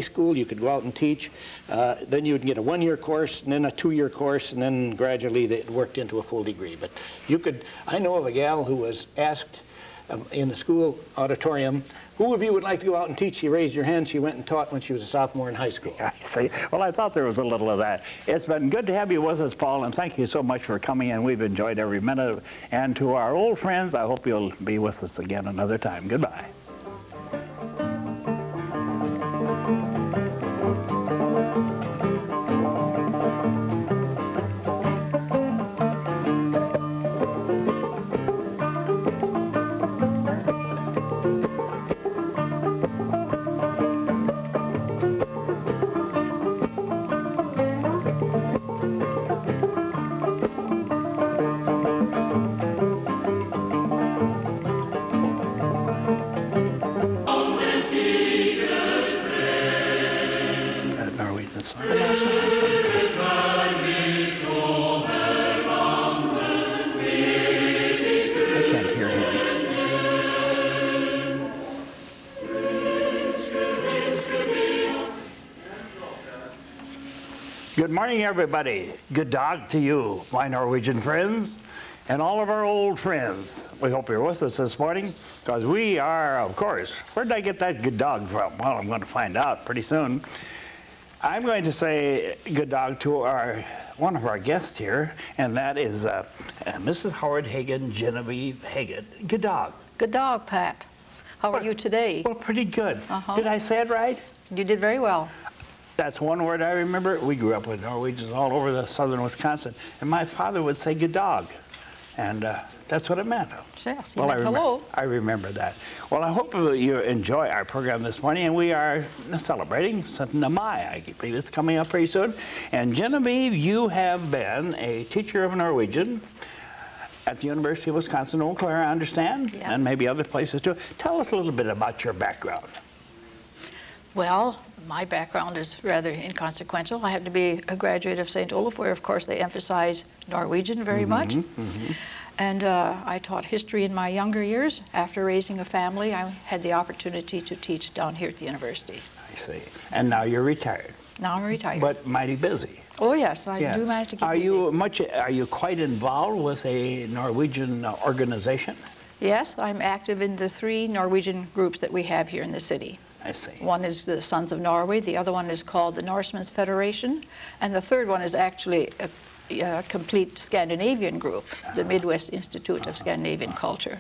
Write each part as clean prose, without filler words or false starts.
school, you could go out and teach. Then you would get a one-year course, and then a two-year course, and then gradually it worked into a full degree. But you could, I know of a gal who was asked in the school auditorium, who of you would like to go out and teach? She raised her hand. She went and taught when she was a sophomore in high school. I see. Well, I thought there was a little of that. It's been good to have you with us, Paul, and thank you so much for coming in. We've enjoyed every minute. And to our old friends, I hope you'll be with us again another time. Goodbye. Good morning, everybody. Good dog to you, my Norwegian friends, and all of our old friends. We hope you're with us this morning, because we are, of course, where did I get that good dog from? Well, I'm going to find out pretty soon. I'm going to say good dog to one of our guests here, and that is Mrs. Howard Hagen, Genevieve Hagen. Good dog. Good dog, Pat. How are you today? Well, pretty good. Did I say it right? You did very well. That's one word I remember. We grew up with Norwegians all over the southern Wisconsin, and my father would say good dog, and that's what it meant. Yes, you meant hello. I remember that. Well, I hope you enjoy our program this morning, and we are celebrating 7th of May. I believe it's coming up pretty soon. And Genevieve, you have been a teacher of Norwegian at the University of Wisconsin, Eau Claire, I understand, yes, and maybe other places too. Tell us a little bit about your background. Well, my background is rather inconsequential. I happen to be a graduate of St. Olaf, where, of course, they emphasize Norwegian very much. And I taught history in my younger years. After raising a family, I had the opportunity to teach down here at the university. I see. And now you're retired. Now I'm retired. But mighty busy. Oh, yes, I do manage to keep busy. Are you quite involved with a Norwegian organization? Yes, I'm active in the 3 Norwegian groups that we have here in the city. I see. One is the Sons of Norway, the other one is called the Norsemen's Federation, and the third one is actually a complete Scandinavian group, the Midwest Institute of Scandinavian Culture.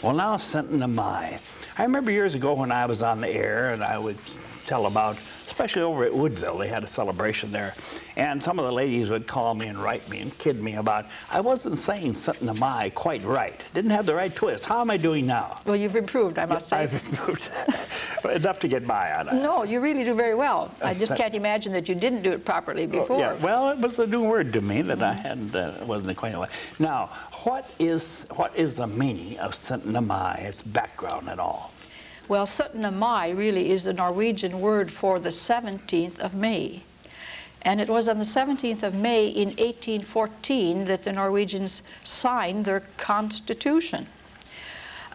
Well, now 7th of May. I remember years ago when I was on the air and I would tell about, especially over at Woodville, they had a celebration there, and some of the ladies would call me and write me and kid me about, I wasn't saying 7th of May quite right. Didn't have the right twist. How am I doing now? Well, you've improved, I must say. I've improved. Enough to get by on it. No, you really do very well. I just can't imagine that you didn't do it properly before. Yeah, well, it was a new word to me that I hadn't, wasn't acquainted with. Now, what is the meaning of 7th of May, its background at all? Well, 7th of May really is the Norwegian word for the 17th of May. And it was on the 17th of May in 1814 that the Norwegians signed their constitution.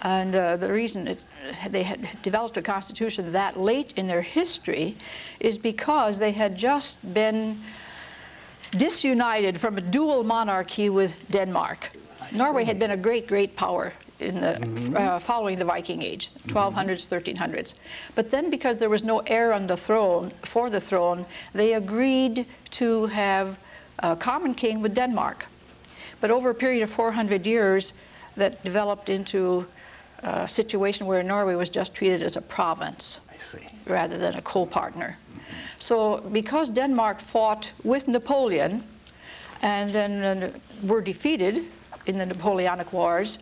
And the reason they had developed a constitution that late in their history is because they had just been disunited from a dual monarchy with Denmark. Norway had been a great, great power in the, following the Viking Age, 1200s, 1300s. But then, because there was no heir on the throne, for the throne, they agreed to have a common king with Denmark. But over a period of 400 years, that developed into a situation where Norway was just treated as a province rather than a co-partner. So because Denmark fought with Napoleon and then were defeated in the Napoleonic Wars,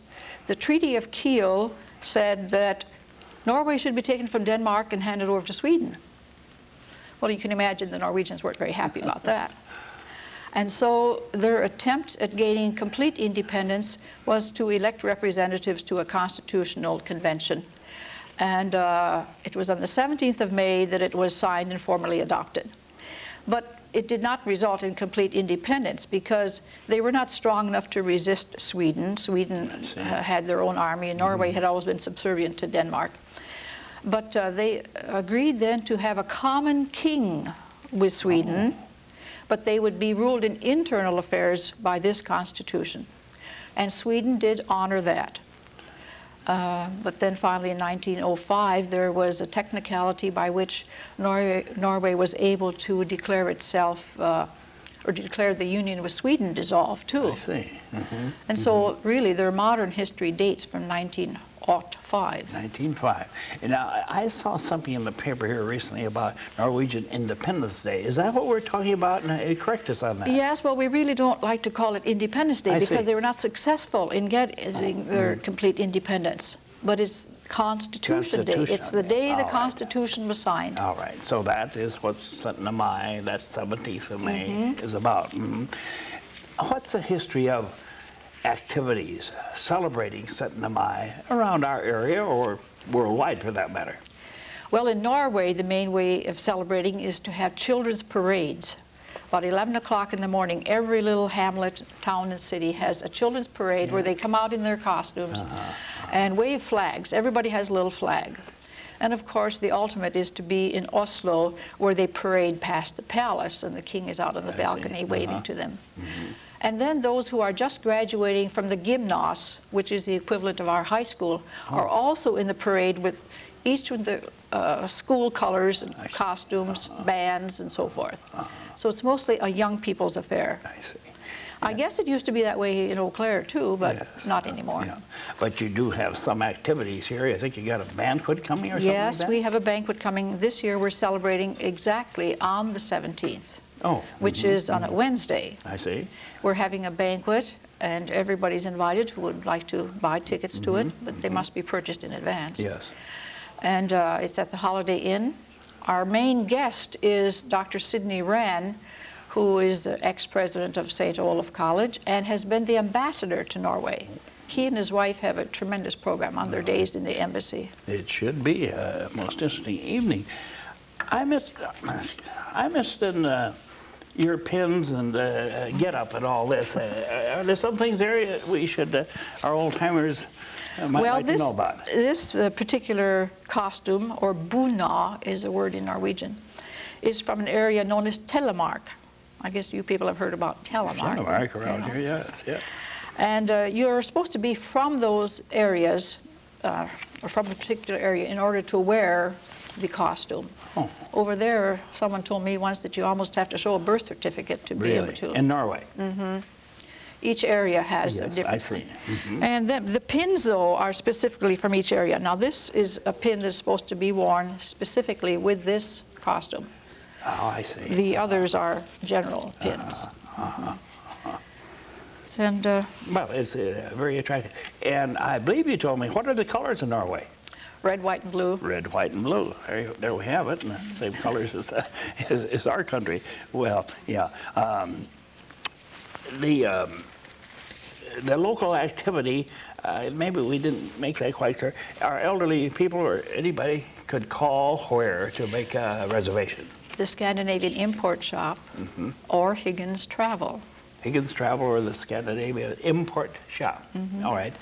the Treaty of Kiel said that Norway should be taken from Denmark and handed over to Sweden. Well, you can imagine the Norwegians weren't very happy about that. And so their attempt at gaining complete independence was to elect representatives to a constitutional convention. And it was on the 17th of May that it was signed and formally adopted. But it did not result in complete independence because they were not strong enough to resist Sweden. Sweden had their own army, and Norway had always been subservient to Denmark. But they agreed then to have a common king with Sweden, but they would be ruled in internal affairs by this constitution. And Sweden did honor that. But then finally in 1905, there was a technicality by which Norway was able to declare itself, or declare the union with Sweden dissolved too. I see. And so really their modern history dates from 1905. 1905. And now, I saw something in the paper here recently about Norwegian Independence Day. Is that what we're talking about? And correct us on that. Yes, well, we really don't like to call it Independence Day I because see. they were not successful in getting their complete independence. But it's Constitution Day. It's the day the Constitution was signed. All right. So that is what Mai, that 17th of May, is about. What's the history of activities celebrating Mai around our area or worldwide for that matter? Well, in Norway, the main way of celebrating is to have children's parades. About 11 o'clock in the morning, every little hamlet, town, and city has a children's parade where they come out in their costumes and wave flags. Everybody has a little flag. And of course, the ultimate is to be in Oslo, where they parade past the palace and the king is out on the balcony waving to them. And then those who are just graduating from the gymnas, which is the equivalent of our high school, are also in the parade with each with the school colors and costumes, bands, and so forth. So it's mostly a young people's affair. I see. I guess it used to be that way in Eau Claire too, but not anymore. Yeah. But you do have some activities here. I think you got a banquet coming or something like Yes, that? we have a banquet coming. This year we're celebrating exactly on the 17th. Which is on a Wednesday. I see. We're having a banquet, and everybody's invited who would like to buy tickets to it, but they must be purchased in advance. Yes. And it's at the Holiday Inn. Our main guest is Dr. Sidney Wran, who is the ex-president of St. Olaf College and has been the ambassador to Norway. He and his wife have a tremendous program on their days in the embassy. It should be a most interesting evening. I missed in your pins and get up and all this. Are there some things there we should, our old timers might like to know about? This particular costume, or bunad is a word in Norwegian, is from an area known as Telemark. I guess you people have heard about Telemark. Telemark around here, yes, yeah. And you're supposed to be from those areas, or from a particular area, in order to wear the costume. Over there, someone told me once that you almost have to show a birth certificate to be able to. In Norway? Each area has a different. I see. And then the pins, though, are specifically from each area. Now, this is a pin that's supposed to be worn specifically with this costume. Oh, I see. The others are general pins. And well, it's very attractive. And I believe you told me, what are the colors in Norway? red, white, and blue. Red, white, and blue. There we have it, and the same colors as our country. Well, yeah. The local activity, maybe we didn't make that quite clear. Our elderly people or anybody could call where to make a reservation? The Scandinavian Import Shop or Higgins Travel. Higgins Travel or the Scandinavian Import Shop. All right.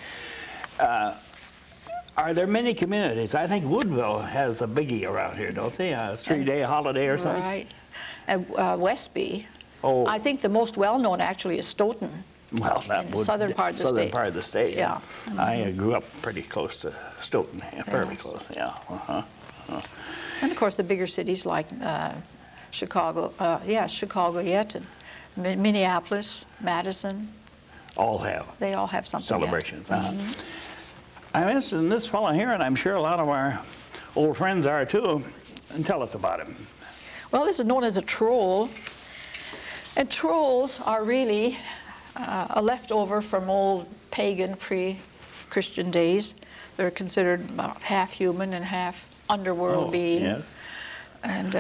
Are there many communities? I think Woodville has a biggie around here, don't they? A 3-day holiday or something? Right. Westby. Oh. I think the most well-known actually is Stoughton. Well, that in the would southern part of the southern state. part of the state. Yeah. I grew up pretty close to Stoughton, fairly close. Yeah. And of course the bigger cities like Chicago, Chicago yet, and Minneapolis, Madison. All have. They all have something yet. Celebrations. I'm interested in this fellow here, and I'm sure a lot of our old friends are too. And tell us about him. Well, this is known as a troll. And trolls are really a leftover from old pagan pre-Christian days. They're considered about half human and half underworld being. Yes. And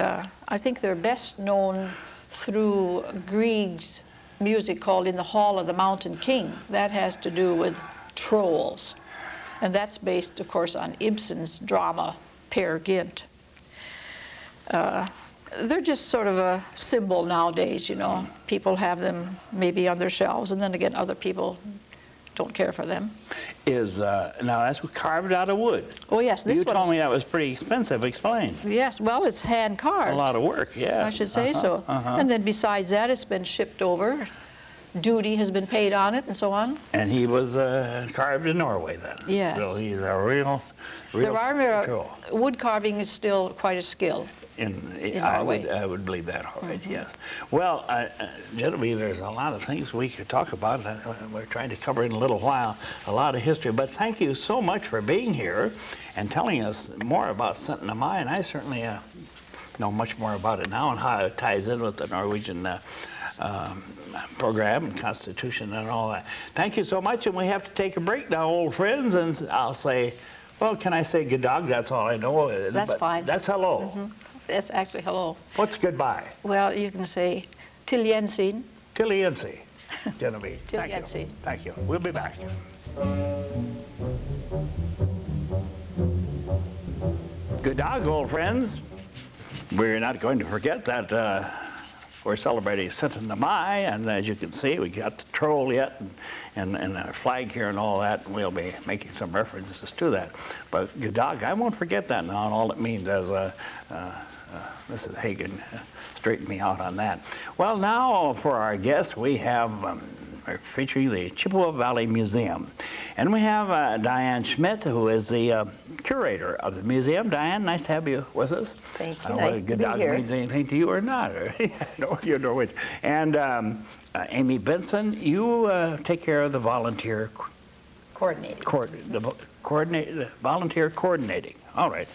I think they're best known through Grieg's music called In the Hall of the Mountain King. That has to do with trolls. And that's based, of course, on Ibsen's drama, Peer Gynt. They're just sort of a symbol nowadays, you know. People have them maybe on their shelves, and then again, other people don't care for them. Is now that's carved out of wood. Oh yes, this You one. told me that was pretty expensive. Explain. Yes, well, it's hand A carved. lot of work, yeah. I should say so. And then besides that, it's been shipped over. Duty has been paid on it, and so on. And he was carved in Norway then. Yes. So he's a real There are pro. wood carving is still quite a skill. In Norway. I would believe that, all right, yes. Well, Genevieve, there's a lot of things we could talk about. We're trying to cover in a little while, a lot of history. But thank you so much for being here and telling us more about Sauntering.part. And I certainly know much more about it now and how it ties in with the Norwegian program and Constitution and all that. Thank you so much, and we have to take a break now, old friends, and I'll say, well, can I say good dog? That's all I know. That's fine. That's hello. That's actually hello. What's goodbye? Well, you can say till gjensyn. Till Yensi, Genevieve. Till Thank you. Yensi. Thank you. We'll be back. Good dog, old friends. We're not going to forget that we're celebrating Sauntering.part, and as you can see, we got the troll yet, and a flag here and all that, and we'll be making some references to that. But good dog, I won't forget that now and all it means, as Mrs. Hagen straightened me out on that. Well, now for our guests, we have featuring the Chippewa Valley Museum. And we have Diane Schmidt, who is the curator of the museum. Diane, nice to have you with us. Thank you. I don't know Nice whether to good be dog here. means anything to you or not. No, you're Norwegian. And Amy Benson, you take care of the volunteer Coordinating. the volunteer coordinating. All right.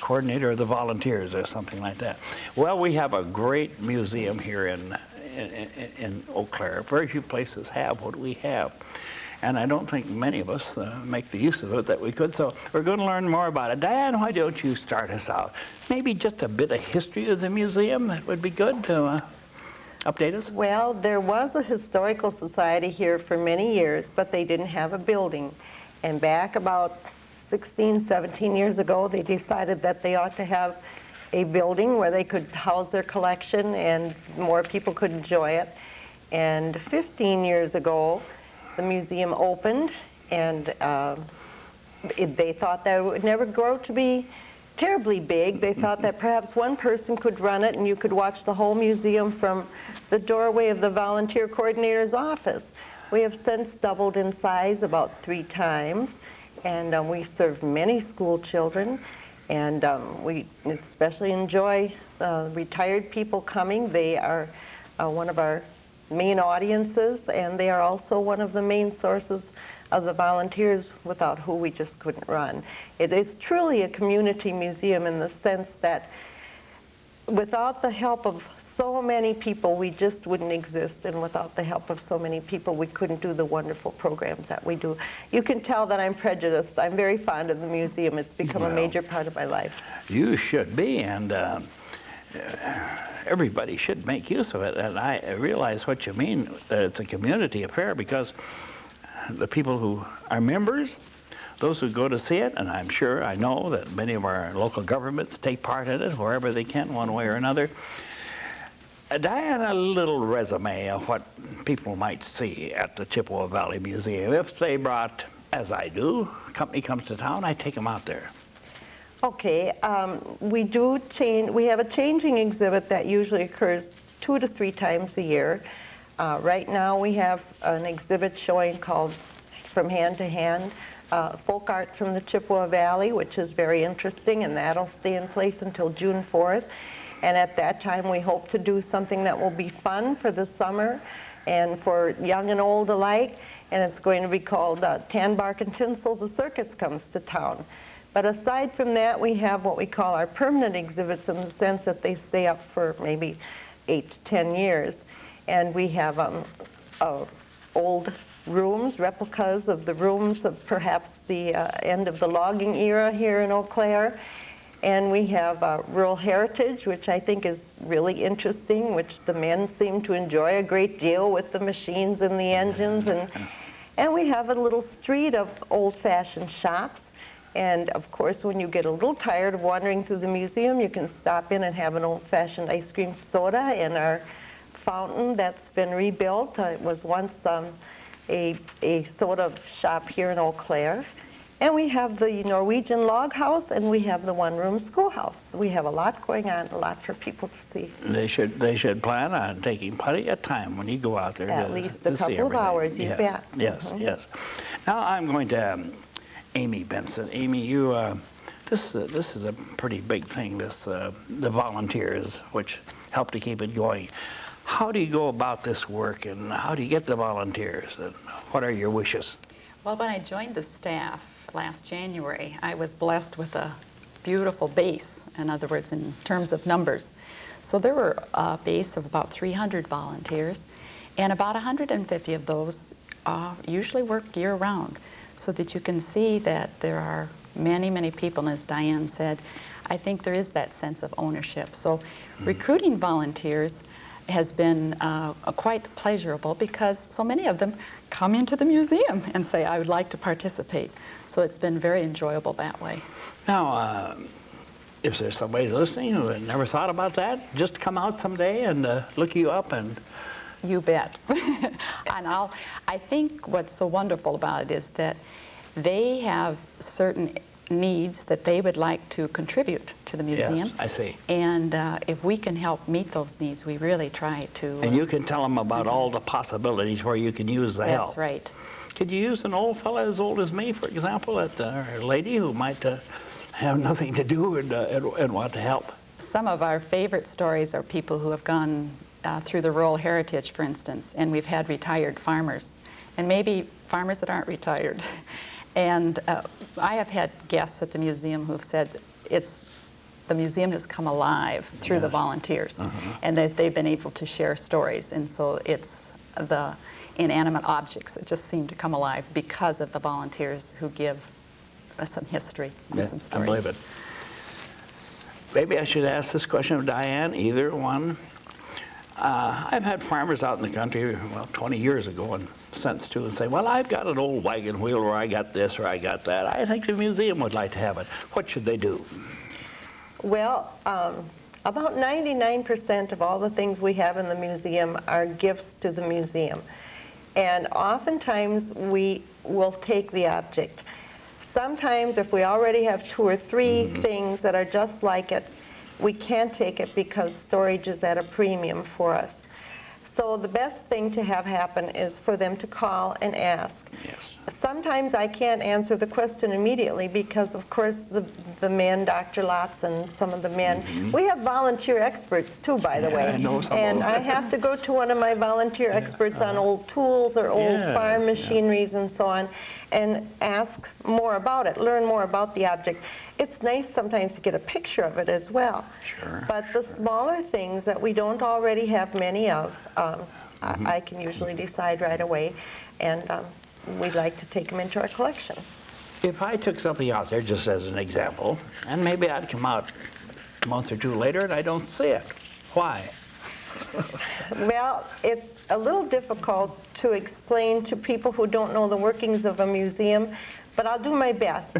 Coordinator of the volunteers or something like that. Well, we have a great museum here in Eau Claire. Very few places have what we have. And I don't think many of us make the use of it that we could. So we're going to learn more about it. Diane, why don't you start us out? Maybe just a bit of history of the museum. That would be good to update us. Well, there was a historical society here for many years, but they didn't have a building. And back about 16, 17 years ago, they decided that they ought to have a building where they could house their collection and more people could enjoy it. And 15 years ago, the museum opened, and they thought that it would never grow to be terribly big. They thought that perhaps one person could run it and you could watch the whole museum from the doorway of the volunteer coordinator's office. We have since doubled in size about 3 times, and we serve many school children, and we especially enjoy retired people coming. They are one of our main audiences, and they are also one of the main sources of the volunteers without who we just couldn't run. It is truly a community museum in the sense that without the help of so many people, we just wouldn't exist, and without the help of so many people, we couldn't do the wonderful programs that we do. You can tell that I'm prejudiced. I'm very fond of the museum. It's become a major part of my life. You should be, and everybody should make use of it. And I realize what you mean, that it's a community affair, because the people who are members, those who go to see it, and I'm sure, I know that many of our local governments take part in it wherever they can, one way or another. Diane, a little resume of what people might see at the Chippewa Valley Museum. If they brought, as I do, a company comes to town, I take them out there. Okay, we have a changing exhibit that usually occurs 2 to 3 times a year. Right now we have an exhibit showing called From Hand to Hand, folk art from the Chippewa Valley, which is very interesting, and that'll stay in place until June 4th. And at that time we hope to do something that will be fun for the summer and for young and old alike, and it's going to be called Tan Bark and Tinsel, the Circus Comes to Town. But aside from that, we have what we call our permanent exhibits, in the sense that they stay up for maybe 8 to 10 years. And we have old rooms, replicas of the rooms of perhaps the end of the logging era here in Eau Claire. And we have rural heritage, which I think is really interesting, which the men seem to enjoy a great deal with the machines and the engines. And we have a little street of old-fashioned shops. And of course, when you get a little tired of wandering through the museum, you can stop in and have an old-fashioned ice cream soda in our fountain that's been rebuilt. It was once a soda shop here in Eau Claire. And we have the Norwegian log house, and we have the one-room schoolhouse. We have a lot going on, a lot for people to see. They should plan on taking plenty of time when you go out there. At least a couple of hours, you bet. Yes, yes. Now I'm going to Amy Benson. Amy, you, this is a pretty big thing, the volunteers, which help to keep it going. How do you go about this work, and how do you get the volunteers, and what are your wishes? Well, when I joined the staff last January, I was blessed with a beautiful base, in other words, in terms of numbers. So there were a base of about 300 volunteers, and about 150 of those usually work year-round, so that you can see that there are many, many people, and as Diane said, I think there is that sense of ownership. So recruiting volunteers has been quite pleasurable, because so many of them come into the museum and say, I would like to participate. So it's been very enjoyable that way. Now, If there's somebody listening who had never thought about that, just come out someday and look you up and... You bet. And I think what's so wonderful about it is that they have certain needs that they would like to contribute to the museum. Yes, I see. And if we can help meet those needs, we really try to... And you can tell them about all the possibilities where you can use the help. That's right. Could you use an old fella as old as me, for example, a lady who might have nothing to do and want to help? Some of our favorite stories are people who have gone through the rural heritage, for instance, and we've had retired farmers, and maybe farmers that aren't retired. And I have had guests at the museum who have said the museum has come alive through the volunteers, and that they've been able to share stories. And so it's the inanimate objects that just seem to come alive because of the volunteers who give some history and some stories. I believe it. Maybe I should ask this question of Diane, either one. I've had farmers out in the country, well, 20 years ago, and since too, and say, well, I've got an old wagon wheel, or I got this, or I got that. I think the museum would like to have it. What should they do? Well, about 99% of all the things we have in the museum are gifts to the museum. And oftentimes we will take the object. Sometimes if we already have 2 or 3 things that are just like it, we can't take it because storage is at a premium for us. So the best thing to have happen is for them to call and ask. Yes. Sometimes I can't answer the question immediately because, of course, the men, Dr. Lotz and some of the men, we have volunteer experts too, by the way. I know some and I have to go to one of my volunteer experts on old tools or old farm machineries and so on, and ask more about it, learn more about the object. It's nice sometimes to get a picture of it as well. Sure. But the smaller things that we don't already have many of, I can usually decide right away, and we'd like to take them into our collection. If I took something out there, just as an example, and maybe I'd come out a month or 2 later and I don't see it, why? Well, it's a little difficult to explain to people who don't know the workings of a museum, but I'll do my best.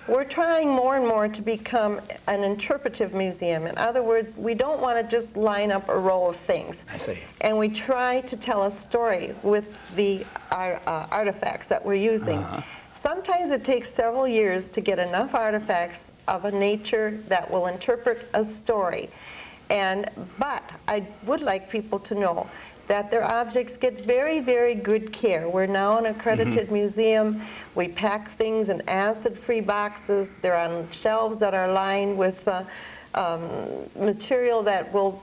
We're trying more and more to become an interpretive museum. In other words, we don't want to just line up a row of things. I see. And we try to tell a story with the artifacts that we're using. Sometimes it takes several years to get enough artifacts of a nature that will interpret a story. But I would like people to know that their objects get very, very good care. We're now an accredited museum. We pack things in acid-free boxes. They're on shelves that are lined with material that will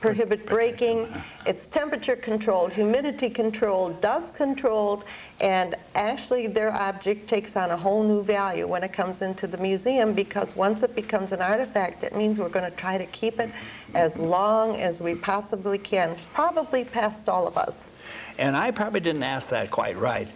prohibit breaking. It's temperature controlled, humidity controlled, dust controlled, and actually their object takes on a whole new value when it comes into the museum, because once it becomes an artifact, it means we're going to try to keep it as long as we possibly can, probably past all of us. And I probably didn't ask that quite right.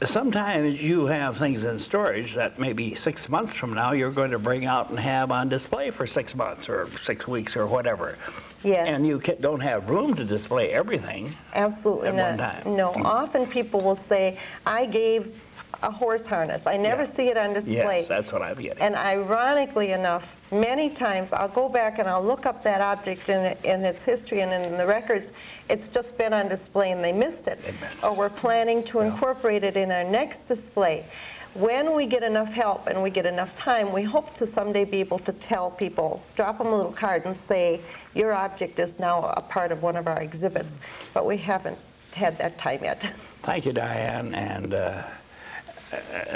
Sometimes you have things in storage that maybe 6 months from now you're going to bring out and have on display for 6 months or 6 weeks or whatever. Yes. And you don't have room to display everything. Absolutely at not. one time. No, often people will say, I gave a horse harness. I never Yeah. see it on display. Yes, that's what I'm getting. And ironically enough, many times I'll go back and I'll look up that object in its history and in the records. It's just been on display and they missed it. They missed Or it. we're planning to incorporate it in our next display. When we get enough help and we get enough time, we hope to someday be able to tell people, drop them a little card and say, your object is now a part of one of our exhibits. But we haven't had that time yet. Thank you, Diane, and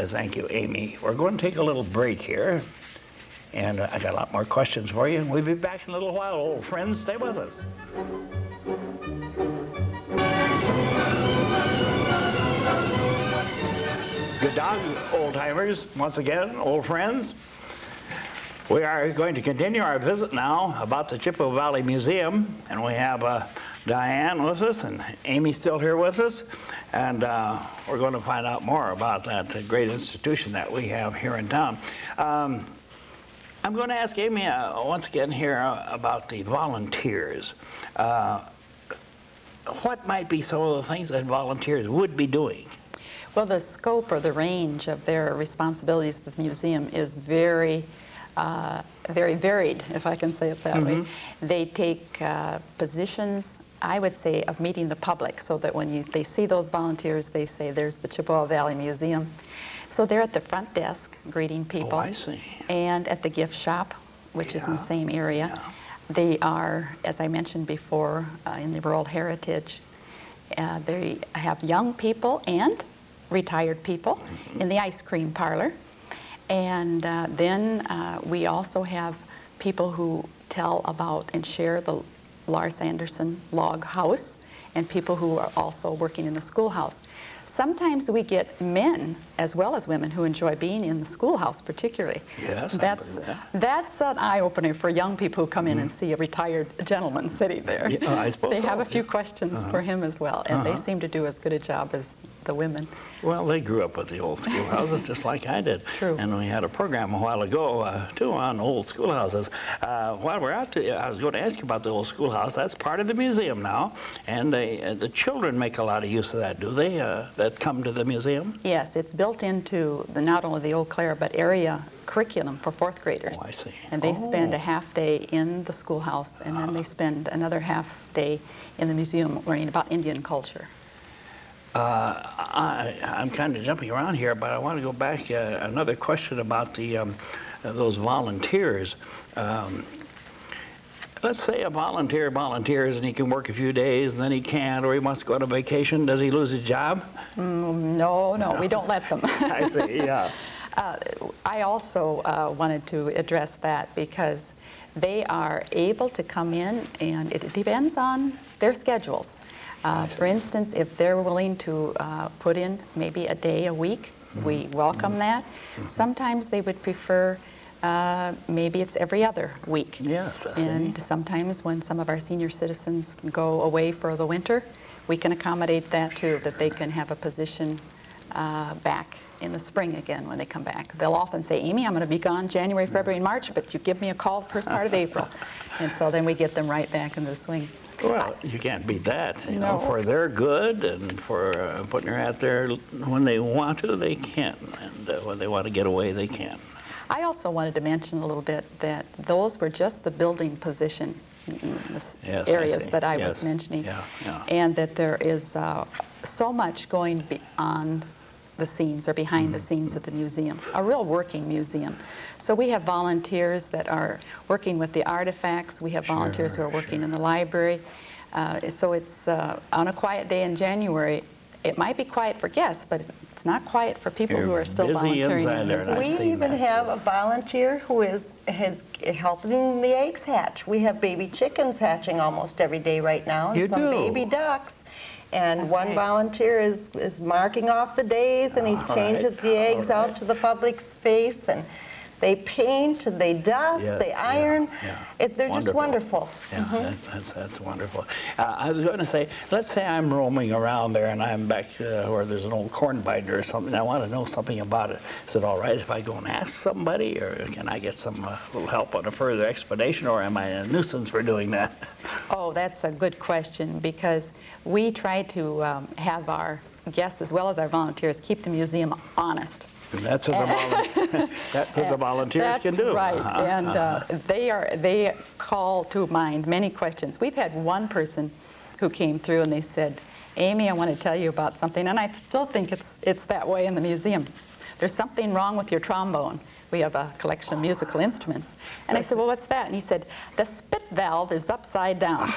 thank you, Amy. We're going to take a little break here, and I got a lot more questions for you, and we'll be back in a little while. Old friends, stay with us. Good dog, old-timers, once again, old friends. We are going to continue our visit now about the Chippewa Valley Museum, and we have Diane with us, and Amy's still here with us, and we're going to find out more about that great institution that we have here in town. I'm going to ask Amy once again here about the volunteers. What might be some of the things that volunteers would be doing? Well, the scope or the range of their responsibilities at the museum is very varied, if I can say it that way. They take positions, I would say, of meeting the public, so that when they see those volunteers, they say, there's the Chippewa Valley Museum. So they're at the front desk greeting people. Oh, I see. And at the gift shop, which is in the same area. Yeah. They are, as I mentioned before, in the World Heritage. They have young people and retired people in the ice cream parlor. And then we also have people who tell about and share the Lars Anderson log house, and people who are also working in the schoolhouse. Sometimes we get men as well as women who enjoy being in the schoolhouse particularly. Yes, that's an eye-opener for young people who come in and see a retired gentleman sitting there. Yeah, I suppose they so. have a few questions for him as well, and they seem to do as good a job as the women. Well, they grew up with the old schoolhouses just like I did. True. And we had a program a while ago, too, on old schoolhouses. While we're out to, I was going to ask you about the old schoolhouse. That's part of the museum now. And the children make a lot of use of that, do they, that come to the museum? Yes, it's built into not only the Eau Claire, but area curriculum for fourth graders. Oh, I see. And they spend a half day in the schoolhouse, and then they spend another half day in the museum learning about Indian culture. I'm kind of jumping around here, but I want to go back. Another question about those volunteers. Let's say a volunteer volunteers and he can work a few days and then he can't, or he wants to go on a vacation. Does he lose his job? No, we don't let them. I see, yeah. I also wanted to address that because they are able to come in, and it depends on their schedules. For instance, if they're willing to put in maybe a day a week, we welcome that. Sometimes they would prefer maybe it's every other week. Yes, and sometimes when some of our senior citizens go away for the winter, we can accommodate that too, that they can have a position back in the spring again when they come back. They'll often say, Amy, I'm going to be gone January, February, and March, but you give me a call the first part of April. And so then we get them right back into the swing. Well, you can't beat that. You know, No. for their good and for putting her out there when they want to, they can. And when they want to get away, they can. I also wanted to mention a little bit that those were just the building position areas that I was mentioning. Yeah, yeah. And that there is so much going beyond the scenes or behind the scenes at the museum, a real working museum. So we have volunteers that are working with the artifacts. We have volunteers who are working in the library. So it's on a quiet day in January, it might be quiet for guests, but it's not quiet for people who are still busy volunteering. inside there, and I've We seen even that. have a volunteer who is helping the eggs hatch. We have baby chickens hatching almost every day right now, and You some do? baby ducks. And That's one right. volunteer is marking off the days, and he All changes right, the eggs all out right. to the public space, and they paint, and they dust, Yes, they yeah, iron. yeah. They're just wonderful. Yeah, that's wonderful. I was going to say, let's say I'm roaming around there and I'm back where there's an old corn binder or something. I want to know something about it. Is it all right if I go and ask somebody, or can I get some little help on a further explanation, or am I a nuisance for doing that? Oh, that's a good question, because we try to have our guests as well as our volunteers keep the museum honest. And that's what the volunteers can do. That's right, and they call to mind many questions. We've had one person who came through and they said, Amy, I want to tell you about something, and I still think it's that way in the museum. There's something wrong with your trombone. We have a collection of musical instruments. And I said, well, what's that? And he said, the spit valve is upside down.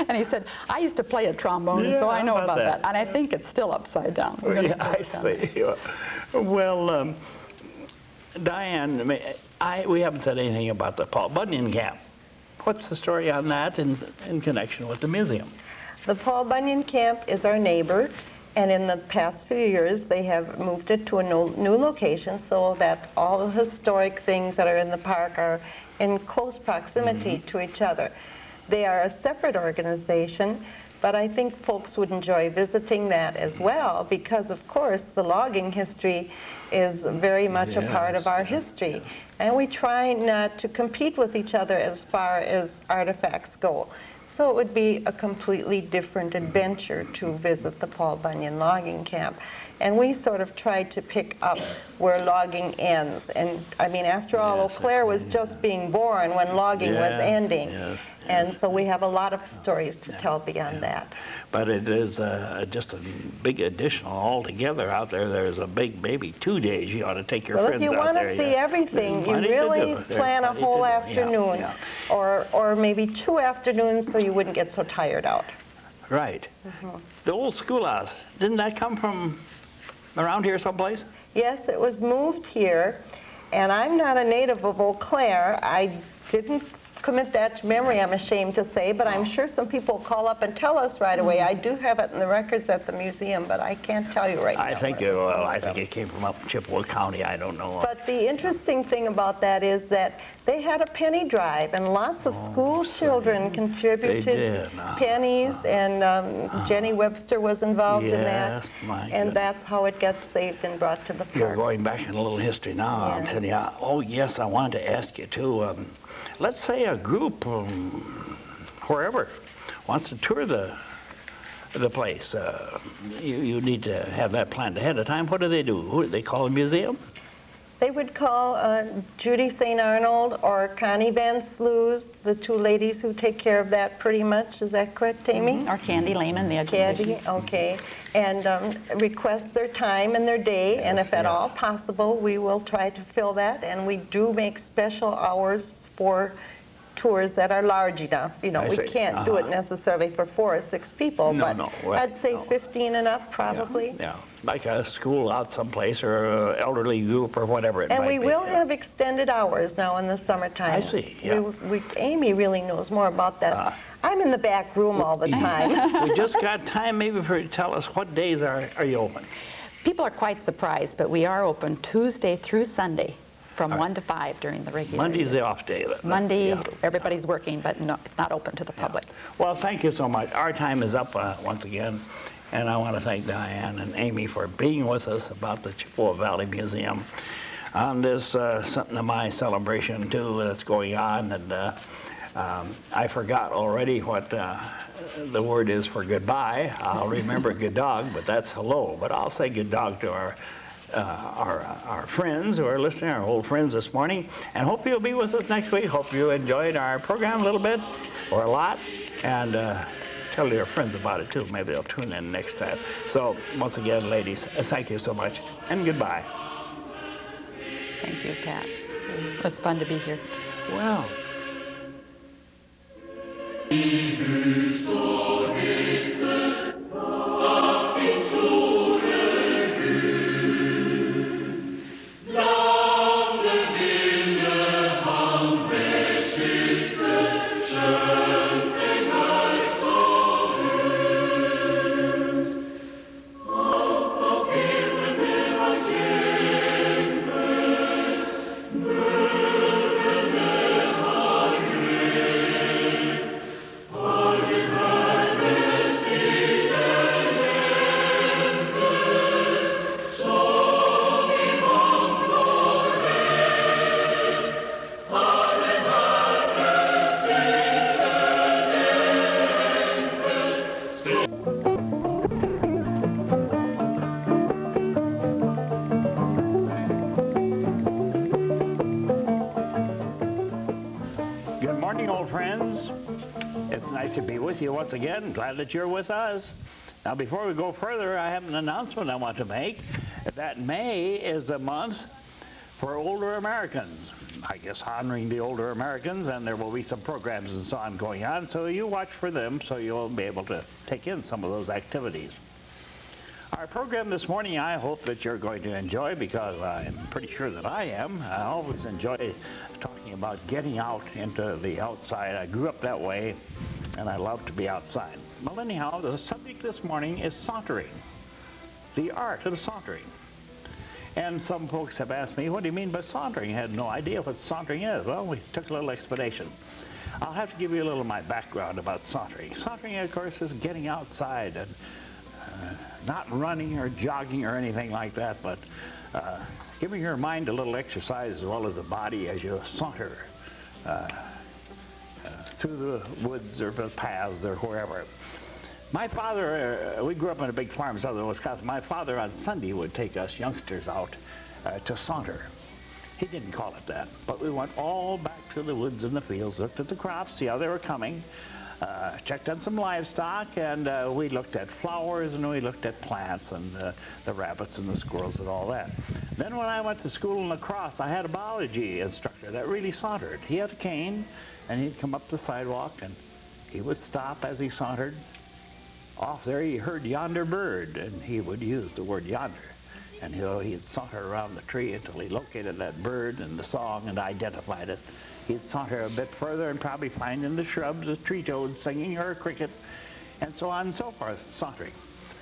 And he said, I used to play a trombone, and so I know about that. And I think it's still upside down. Yeah, I see. Well, Diane, we haven't said anything about the Paul Bunyan Camp. What's the story on that in connection with the museum? The Paul Bunyan Camp is our neighbor, and in the past few years they have moved it to a new location so that all the historic things that are in the park are in close proximity to each other. They are a separate organization, but I think folks would enjoy visiting that as well because, of course, the logging history is very much a part of our history. And we try not to compete with each other as far as artifacts go. So it would be a completely different adventure to visit the Paul Bunyan logging camp. And we sort of tried to pick up where logging ends. And I mean, after all, Eau Claire was just being born when logging was ending. And so we have a lot of stories to tell beyond that. But it is just a big additional altogether out there. There's a big, maybe 2 days you ought to take your friends out there. Well, if you want to see everything, you really plan a whole afternoon or maybe 2 afternoons so you wouldn't get so tired out. Right. The old schoolhouse, didn't that come from around here someplace? Yes, it was moved here, and I'm not a native of Eau Claire. I didn't commit that to memory, I'm ashamed to say, but I'm sure some people call up and tell us right away. I do have it in the records at the museum, but I can't tell you right now. I think it came from up Chippewa County. I don't know. But the interesting thing about that is that they had a penny drive, and lots of school children contributed pennies, and Jenny Webster was involved in that. And that's how it got saved and brought to the park. You're going back in a little history now. I'm telling you. Oh, yes, I wanted to ask you, too. Let's say a group, wherever, wants to tour the place. You need to have that planned ahead of time. What do? Who do they call a museum? They would call Judy St. Arnold or Connie Van Sluis, the 2 ladies who take care of that pretty much. Is that correct, Amy? Or Candy Lehman, the Candy, okay. And request their time and their day, and if at all possible, we will try to fill that. And we do make special hours for tours that are large enough. You know, we can't do it necessarily for 4 or 6 people, but I'd say 15 and up probably. Yeah, like a school out someplace or an elderly group or whatever it might be. And we will have extended hours now in the summertime. I see, yeah. Amy really knows more about that. I'm in the back room all the time. We just got time maybe for you to tell us what days are you open? People are quite surprised, but we are open Tuesday through Sunday from 1 to 5 during the regular Monday's year. the off day. Monday, everybody's working, but no, it's not open to the public. Well, thank you so much. Our time is up once again, and I want to thank Diane and Amy for being with us about the Chippewa Valley Museum on this Something to My celebration, too, that's going on. And I forgot already what the word is for goodbye. I'll remember good dog, but that's hello. But I'll say good dog to our friends who are listening, our old friends this morning, and hope you'll be with us next week. Hope you enjoyed our program a little bit or a lot, and tell your friends about it too. Maybe they'll tune in next time. So once again, ladies, thank you so much, and goodbye. Thank you, Pat. It was fun to be here. Well. It's nice to be with you once again. Glad that you're with us. Now, before we go further, I have an announcement I want to make. That May is the month for older Americans. I guess honoring the older Americans, and there will be some programs and so on going on, so you watch for them so you'll be able to take in some of those activities. Our program this morning, I hope that you're going to enjoy, because I'm pretty sure that I am. I always enjoy talking about getting out into the outside. I grew up that way, and I love to be outside. Well, anyhow, the subject this morning is sauntering, the art of sauntering. And some folks have asked me, what do you mean by sauntering? I had no idea what sauntering is. Well, we took a little explanation. I'll have to give you a little of my background about sauntering. Sauntering, of course, is getting outside and not running or jogging or anything like that, but giving your mind a little exercise as well as the body as you saunter through the woods or the paths or wherever. My father, we grew up on a big farm in southern Wisconsin. My father on Sunday would take us youngsters out to saunter. He didn't call it that, but we went all back through the woods and the fields, looked at the crops, see how they were coming, checked on some livestock, and we looked at flowers, and we looked at plants and the rabbits and the squirrels and all that. Then when I went to school in La Crosse, I had a biology instructor that really sauntered. He had a cane, and he'd come up the sidewalk, and he would stop as he sauntered. Off there he heard yonder bird, and he would use the word yonder. And he'd saunter around the tree until he located that bird and the song and identified it. He'd saunter a bit further and probably find in the shrubs a tree toad singing or a cricket, and so on and so forth, sauntering.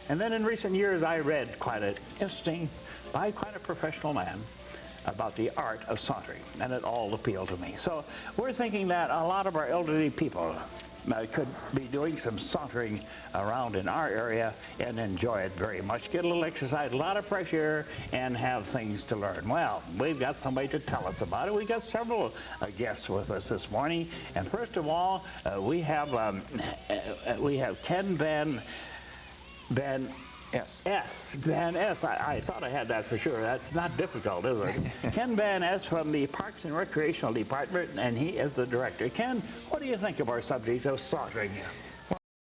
And then in recent years I read quite an interesting, by quite a professional man, about the art of sauntering, and it all appealed to me. So we're thinking that a lot of our elderly people could be doing some sauntering around in our area and enjoy it very much. Get a little exercise, a lot of fresh air, and have things to learn. Well, we've got somebody to tell us about it. We've got several guests with us this morning. And first of all, we have Ken Van S. I thought I had that for sure. That's not difficult, is it? Ken Van S. from the Parks and Recreational Department, and he is the director. Ken, what do you think of our subject of sauntering?